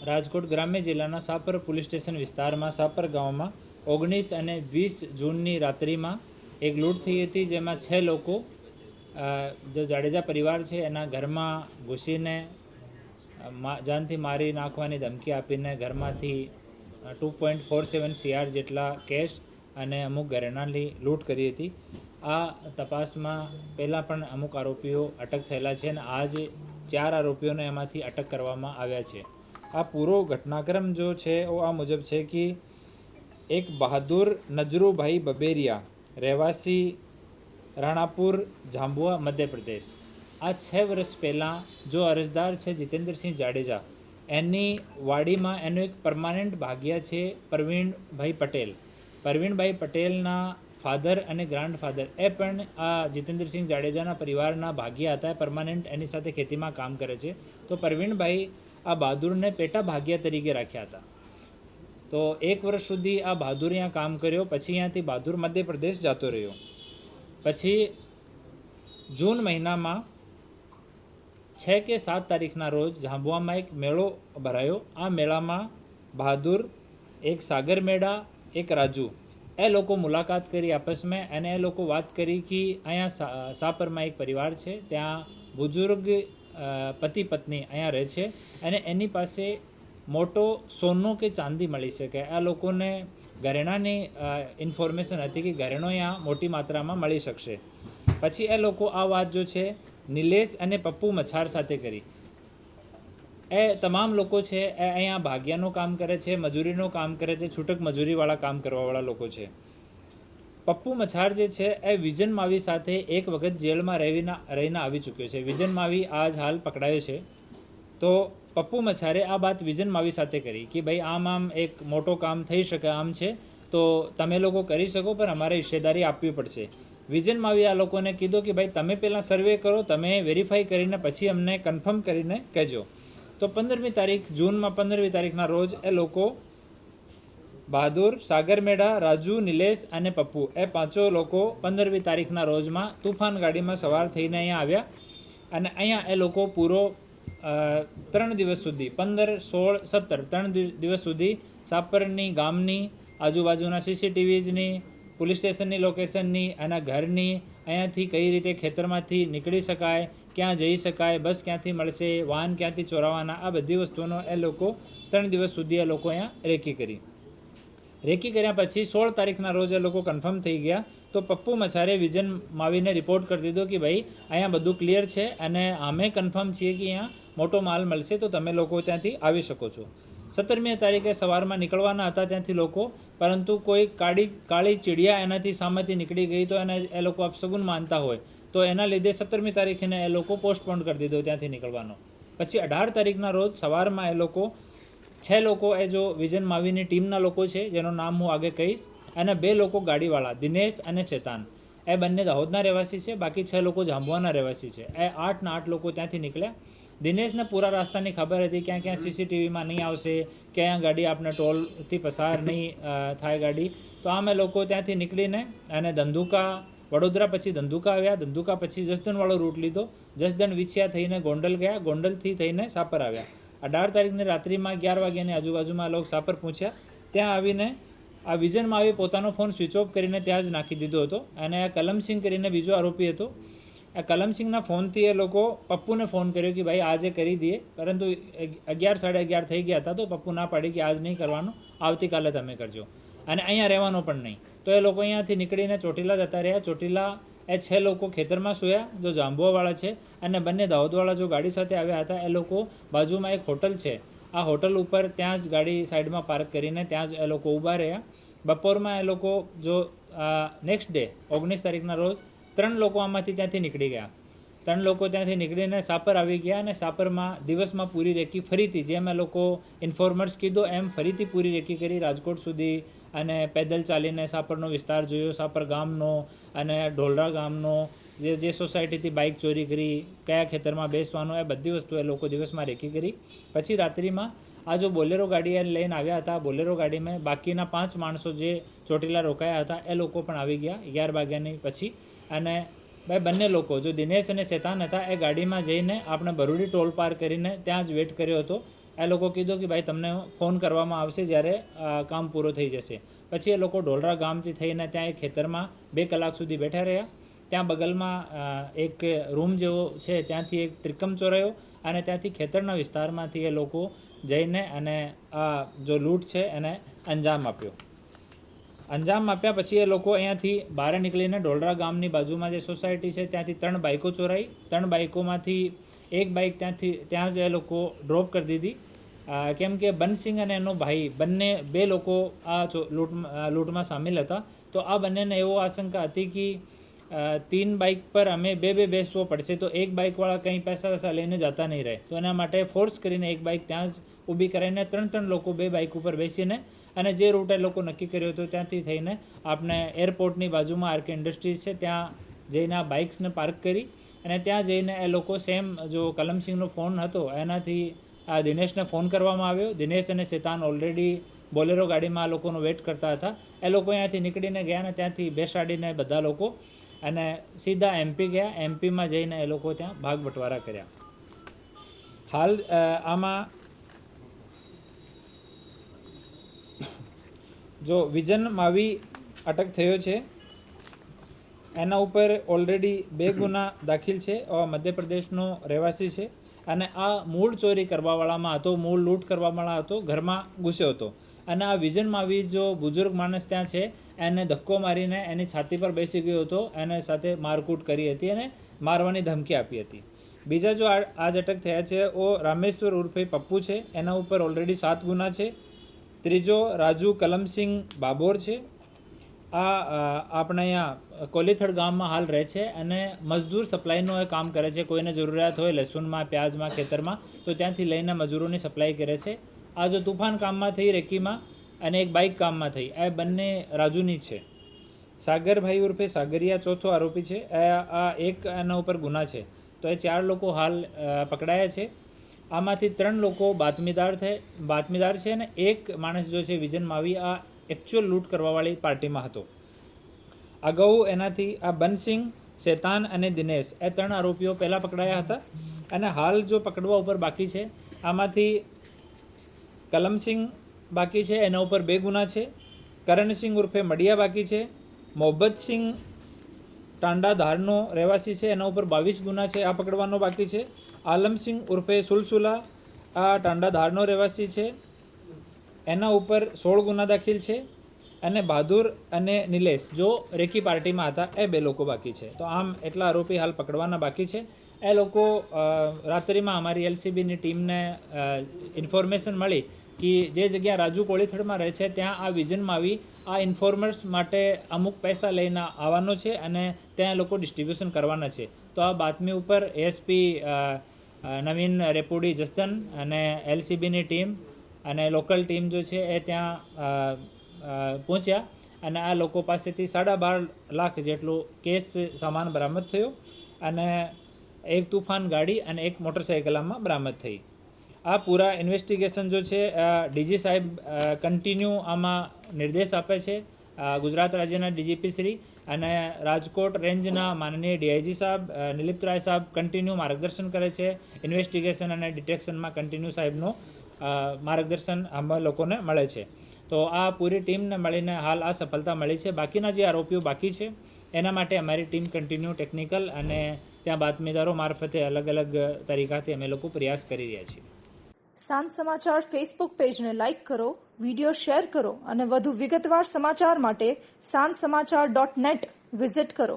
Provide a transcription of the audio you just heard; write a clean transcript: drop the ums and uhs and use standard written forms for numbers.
રાજકોટ ગ્રામ્ય જિલ્લાના Sapar police station વિસ્તારમાં સાપર ગામમાં 19 અને 20 જૂનની રાત્રિમાં એક લૂંટ થઈ હતી, જેમાં 6 લોકો જો જાડેજા પરિવાર છે એના ઘરમાં ઘૂસીને જાનથી મારી નાખવાની ધમકી આપીને ઘરમાંથી 2.47 CR જેટલા કેશ અને અમુક ઘરેણાંની લૂંટ કરી હતી. આ તપાસમાં પહેલાં પણ અમુક આરોપીઓ અટક થયેલા છે અને આજે 4 આરોપીઓને એમાંથી અટક કરવામાં આવ્યા છે. આ પૂરો ઘટનાક્રમ જો છે वो આ મુજબ છે કે એક બહાદુર નજરુભાઈ બબેરિયા રહેવાસી રાણાપુર જાંબુઆ મધ્ય પ્રદેશ, આ 6 વર્ષ પહેલાં જો અરજદાર છે જીતેન્દ્રસિંહ જાડેજા, એની વાડીમાં એનો એક પરમાનન્ટ ભાગ્યા છે પ્રવીણભાઈ પટેલ. પ્રવીણભાઈ પટેલના ફાધર અને ગ્રાન્ડફાધર એ પણ આ જીતેન્દ્રસિંહ જાડેજાના પરિવારના ભાગ્યા હતા, પરમાનન્ટ એની સાથે ખેતીમાં કામ કરે છે. તો પ્રવીણભાઈ આ બહાદુરને પેટા ભાગ્યા તરીકે રાખ્યા હતા. તો 1 વર્ષ સુધી આ બહાદુર અહીંયા કામ કર્યો, પછી અહીંયાથી બહાદુર મધ્યપ્રદેશ જતો રહ્યો. પછી જૂન મહિનામાં 6 કે 7 તારીખના રોજ ઝાંબુઆમાં એક મેળો ભરાયો. આ મેળામાં બહાદુર, એક સાગર મેડા, એક રાજુ, એ લોકો મુલાકાત કરી આપસમાં અને એ લોકો વાત કરી કે અહીંયા સાપરમાં એક પરિવાર છે, ત્યાં બુઝુર્ગ પતિ પત્ની અહીંયા રહે છે અને એની પાસે મોટો સોનું કે ચાંદી મળી શકે. આ લોકોને ઘરેણાંની ઇન્ફોર્મેશન હતી કે ઘરેણો અહીંયા મોટી માત્રામાં મળી શકશે. પછી એ લોકો આ વાત જો છે નિલેશ અને પપ્પુ મચ્છાર સાથે કરી. એ તમામ લોકો છે એ અહીંયા ભાગ્યાનું કામ કરે છે, મજૂરીનું કામ કરે છે, છૂટક મજૂરીવાળા કામ કરવાવાળા લોકો છે. પપ્પુ મચ્છાર જે છે એ વિજન માવી સાથે એક વખત જેલમાં રહીને આવી ચૂક્યો છે. વિજન માવી આજ હાલ પકડાયો છે. તો પપ્પુ મચ્છારે આ વાત વિજન માવી સાથે કરી કે ભાઈ આમ એક મોટો કામ થઈ શકે આમ છે, તો તમે લોકો કરી શકો પણ અમારે હિસ્સેદારી આપવી પડશે. વિજન માવી આ લોકોને કીધું કે ભાઈ તમે પહેલાં સર્વે કરો, તમે વેરીફાઈ કરીને પછી અમને કન્ફર્મ કરીને કહેજો. તો 15મી તારીખ જૂનમાં 15મી તારીખના રોજ એ લોકો બહાદુર, સાગર મેડા, રાજુ, નિલેશ અને પપ્પુ એ 5 લોકો 15મી તારીખના રોજમાં તુફાન ગાડીમાં સવાર થઈને અહીંયા આવ્યા અને અહીંયા એ લોકો પૂરો 3 દિવસ સુધી 15, 16, 17 3 દિવસ સુધી સાપરની ગામની આજુબાજુના CCTVની, પોલીસ સ્ટેશનની લોકેશનની, એના ઘરની, અહીંયાથી કઈ રીતે ખેતરમાંથી નીકળી શકાય, ક્યાં જઈ શકાય, બસ ક્યાંથી મળશે, વાહન ક્યાંથી ચોરાવાના, આ બધી વસ્તુઓનો એ લોકો 3 દિવસ સુધી એ લોકો અહીંયા રેકી કરી. રેકી કર્યા પછી 16 તારીખના રોજ એ લોકો કન્ફર્મ થઈ ગયા. તો પપ્પુ મચ્છારે વિજન માવીને રિપોર્ટ કરી દીધો કે ભાઈ અહીંયા બધું ક્લિયર છે અને અમે કન્ફર્મ છીએ કે અહીંયા મોટો માલ મળશે, તો તમે લોકો ત્યાંથી આવી શકો છો. 17મી તારીખે સવારમાં નીકળવાના હતા ત્યાંથી લોકો, પરંતુ કોઈ કાળી ચીડિયા એનાથી સામેથી નીકળી ગઈ, તો એ લોકો અપશગુન માનતા હોય તો એના લીધે 17મી તારીખે એ લોકો પોસ્ટપોન કરી દીધો ત્યાંથી નીકળવાનો. પછી 18 તારીખના રોજ સવારમાં એ લોકો 6 લોકો એ જો વિજન માવીની ટીમના લોકો છે, જેનું નામ હું આગે કહીશ, અને 2 લોકો ગાડીવાળા દિનેશ અને શેતાન, એ બંને દાહોદના રહેવાસી છે, બાકી 6 લોકો જાંબુઆના રહેવાસી છે. એ 8 લોકો ત્યાંથી નીકળ્યા. દિનેશને પૂરા રસ્તાની ખબર હતી ક્યાં ક્યાં CCTVમાં નહીં આવશે, ક્યાં ગાડી આપણે ટોલથી પસાર નહીં થાય ગાડી. તો આમ એ લોકો ત્યાંથી નીકળીને અને ધંધુકા, વડોદરા પછી ધંધુકા આવ્યા, ધંધુકા પછી જસદણવાળો રૂટ લીધો, જસદણ વિછિયા થઈને ગોંડલ ગયા, ગોંડલથી થઈને સાપર આવ્યા. 18 તારીખની રાત્રિમાં 11 વાગ્યાની આજુબાજુમાં લોકો સાપર પહોંચ્યા. ત્યાં આવીને આ વિજનમાં આવી પોતાનો ફોન સ્વિચ ઓફ કરીને ત્યાં જ નાખી દીધો હતો. અને આ કલમસિંહ કરીને બીજો આરોપી હતો, આ કલમસિંહના ફોનથી એ લોકો પપ્પુને ફોન કર્યો કે ભાઈ આજે કરી દઈએ, પરંતુ 11, 11:30 થઈ ગયા હતા. તો પપ્પુ ના પાડી કે આજ નહીં કરવાનું, આવતીકાલે તમે કરજો અને અહીંયા રહેવાનું પણ નહીં. તો એ લોકો અહીંયાથી નીકળીને ચોટીલા જતા રહ્યા. ચોટીલા એ 6 લોકો ખેતરમાં સૂયા જો જાંબુઆવાળા છે, અને બંને દાહોદવાળા જો ગાડી સાથે આવ્યા હતા. એ લોકો બાજુમાં એક હોટલ છે, આ હોટલ ઉપર ત્યાં જ ગાડી સાઈડમાં પાર્ક કરીને ત્યાં જ એ લોકો ઊભા રહ્યા. બપોરમાં એ લોકો જો નેક્સ્ટ ડે 19 તારીખના રોજ 3 લોકો આમાંથી ત્યાંથી નીકળી ગયા. 3 લોકો ત્યાંથી નીકળીને સાપર આવી ગયા અને સાપરમાં દિવસમાં પૂરી રેકી ફરીથી, જેમ એ લોકો ઇન્ફોર્મર્સ કીધું એમ ફરીથી પૂરી રેકી કરી રાજકોટ સુધી, અને પેદલ ચાલીને સાપરનો વિસ્તાર જોયો, સાપર ગામનો અને ઢોલરા ગામનો, જે સોસાયટીથી બાઇક ચોરી કરી, કયા ખેતરમાં બેસવાનું, એ બધી વસ્તુ એ લોકો દિવસમાં રેકી કરી. પછી રાત્રિમાં આ જો બોલેરો ગાડી લઈને આવ્યા હતા, બોલેરો ગાડીમાં બાકીના 5 માણસો જે ચોટીલા રોકાયા હતા એ લોકો પણ આવી ગયા 11 વાગ્યાની પછી. અને બંને લોકો જો દિનેશ અને શેતાન હતા એ ગાડીમાં જઈને આપણે બરુડી ટોલ પાર કરીને ત્યાં જ વેટ કર્યો હતો એ લોકો કીધું કે ભાઈ તમને ફોન કરવામાં આવશે જ્યારે કામ પૂરો થઈ જશે. પછી એ લોકો ઢોલરા ગામથી થઈને ત્યાં એક ખેતરમાં 2 કલાક સુધી બેઠા રહ્યા. ત્યાં બગલમાં એક રૂમ જેવો છે, ત્યાંથી એક ત્રિકમ ચોરાયો અને ત્યાંથી ખેતરના વિસ્તારમાંથી એ લોકો જઈને અને આ જો લૂંટ છે એને અંજામ આપ્યો. અંજામ આપ્યા પછી એ લોકો અહીંયાથી બહાર નીકળીને ઢોલરા ગામની બાજુમાં જે સોસાયટી છે ત્યાંથી 3 બાઇકો ચોરાઈ. 3 બાઇકોમાંથી એક બાઇક ત્યાં જ એ લોકો ડ્રોપ કરી દીધી, કેમ કે બનસિંહ અને એનો ભાઈ બંને 2 લોકો આ લૂંટમાં સામેલ હતા. તો આ બંનેને એવો આશંકા હતી કે 3 બાઇક પર અમે બે બેસવો પડશે, તો એક બાઇકવાળા કંઈ પૈસા વૈસા લઈને જતા નહીં રહે. તો એના માટે ફોર્સ કરીને એક બાઇક ત્યાં જ ઊભી કરાવીને 3 લોકો 2 બાઇક ઉપર બેસીને અને જે રૂટ એ લોકો નક્કી કર્યો હતો ત્યાંથી થઈને આપણે એરપોર્ટની બાજુમાં આરકે ઇન્ડસ્ટ્રીઝ છે ત્યાં જઈને આ બાઇક્સને પાર્ક કરી અને ત્યાં જઈને એ લોકો સેમ જો કલમસિંહનો ફોન હતો એનાથી આ દિનેશને ફોન કરવામાં આવ્યો. દિનેશ અને શેતાન ઓલરેડી બોલેરો ગાડીમાં આ લોકોનો વેઇટ કરતા હતા. એ લોકો અહીંયાથી નીકળીને ગયા અને ત્યાંથી બેસાડીને બધા લોકો અને સીધા એમપી ગયા. એમપીમાં જઈને એ લોકો ત્યાં ભાગ બટવારા કર્યા. હાલ આમાં જો વિજન માવી અટક થયો છે, એના ઉપર ઓલરેડી 2 ગુના દાખલ છે. મધ્યપ્રદેશનો રહેવાસી છે અને આ મૂળ ચોરી કરવાવાળામાં હતો, મૂળ લૂંટ કરવાવાળા હતો, ઘરમાં ઘૂસ્યો હતો. અને આ વિજન માવી જો બુઝુર્ગ માણસ ત્યાં છે એને ધક્કો મારીને એની છાતી પર બેસી ગયો હતો, એને સાથે મારકૂટ કરી હતી અને મારવાની ધમકી આપી હતી. બીજા જો આજ અટક થયા છે ઓ રામેશ્વર ઉર્ફે પપ્પુ છે, એના ઉપર ઓલરેડી 7 ગુના છે. ત્રીજો રાજુ કલમસિંહ બાબોર છે. આ આપણે અહીંયા કોલીથડ ગામમાં હાલ રહે છે અને મજદૂર સપ્લાયનું એ કામ કરે છે. કોઈને જરૂરિયાત હોય લસુનમાં, પ્યાજમાં, ખેતરમાં તો ત્યાંથી લઈને મજૂરોની સપ્લાય કરે છે. આ જો તુફાન કામમાં થઈ રેકીમાં અને એક બાઇક કામમાં થઈ, આ બંને રાજુની છે. સાગરભાઈ ઉર્ફે સાગરિયા ચોથો આરોપી છે. આ એક એના ઉપર ગુના છે. તો એ 4 લોકો હાલ પકડાયા છે. આમાંથી 3 લોકો બાતમીદાર છે અને એક માણસ જો છે વિજન માવી આ એકચ્યુઅલ લૂંટ કરવાવાળી પાર્ટીમાં હતો. અગાઉ એનાથી આ બનસિંહ, શેતાન અને દિનેશ એ 3 આરોપીઓ પહેલાં પકડાયા હતા અને હાલ જો પકડવા ઉપર બાકી છે. આમાંથી કલમસિંહ બાકી છે, એના ઉપર 2 ગુના છે. કરણસિંહ ઉર્ફે મડિયા બાકી છે. મોહબ્બતસિંહ ટાંડા ધારનો રહેવાસી છે, એના ઉપર 22 ગુના છે, આ પકડવાનો બાકી છે. આલમસિંહ ઉર્ફે સુલસુલા આ ટાંડા ધારનો રહેવાસી છે, એના ઉપર 16 ગુના દાખલ છે. અને બહાદુર અને નિલેશ જો રેકી પાર્ટીમાં હતા એ 2 લોકો બાકી છે. તો આમ એટલા આરોપી હાલ પકડવાના બાકી છે. એ લોકો રાત્રિમાં અમારી એલસીબીની ટીમને ઇન્ફોર્મેશન મળી કે જે જગ્યા રાજુ કોળીથડમાં રહે છે ત્યાં આ વિજન માવી આ ઇન્ફોર્મર્સ માટે અમુક પૈસા લઈને આવવાનો છે અને ત્યાં લોકો ડિસ્ટ્રીબ્યુશન કરવાના છે. તો આ બાતમી ઉપર એએસપી નવીન રેપુડી જસદન અને એલસીબીની ટીમ અને લોકલ ટીમ જો છે એ ત્યાં પહોંચ્યા અને આ લોકો પાસેથી 12.5 લાખ જેટલું કેશ સામાન બરામદ થયો અને એક તુફાન ગાડી અને એક મોટરસાઇકલ આમાં બરામદ થઈ. આ પૂરા ઇન્વેસ્ટિગેશન જો છે ડીજી સાહેબ કન્ટિન્યુ આમાં નિર્દેશ આપે છે. ગુજરાત રાજ્યના ડીજીપી શ્રી અને રાજકોટ રેન્જના માનનીય ડીઆઈજી સાહેબ નિલિપ્ત રાય સાહેબ કન્ટિન્યુ માર્ગદર્શન કરે છે. ઇન્વેસ્ટિગેશન અને ડિટેક્શનમાં કન્ટિન્યુ સાહેબનો માર્ગદર્શન આમાં લોકોને મળે છે. તો આ પૂરી ટીમને મળીને હાલ આ સફળતા મળી છે. બાકીના જે આરોપીઓ બાકી છે એના માટે અમારી ટીમ કન્ટિન્યુ ટેકનિકલ અને ત્યાં બાતમીદારો મારફતે અલગ અલગ તરીકાથી અમે લોકો પ્રયાસ કરી રહ્યા છીએ. સાંજ સમાચાર ફેસબુક પેજને લાઇક કરો, વિડીયો શેર કરો અને વધુ વિગતવાર સમાચાર માટે sanssamachar.net વિઝિટ કરો.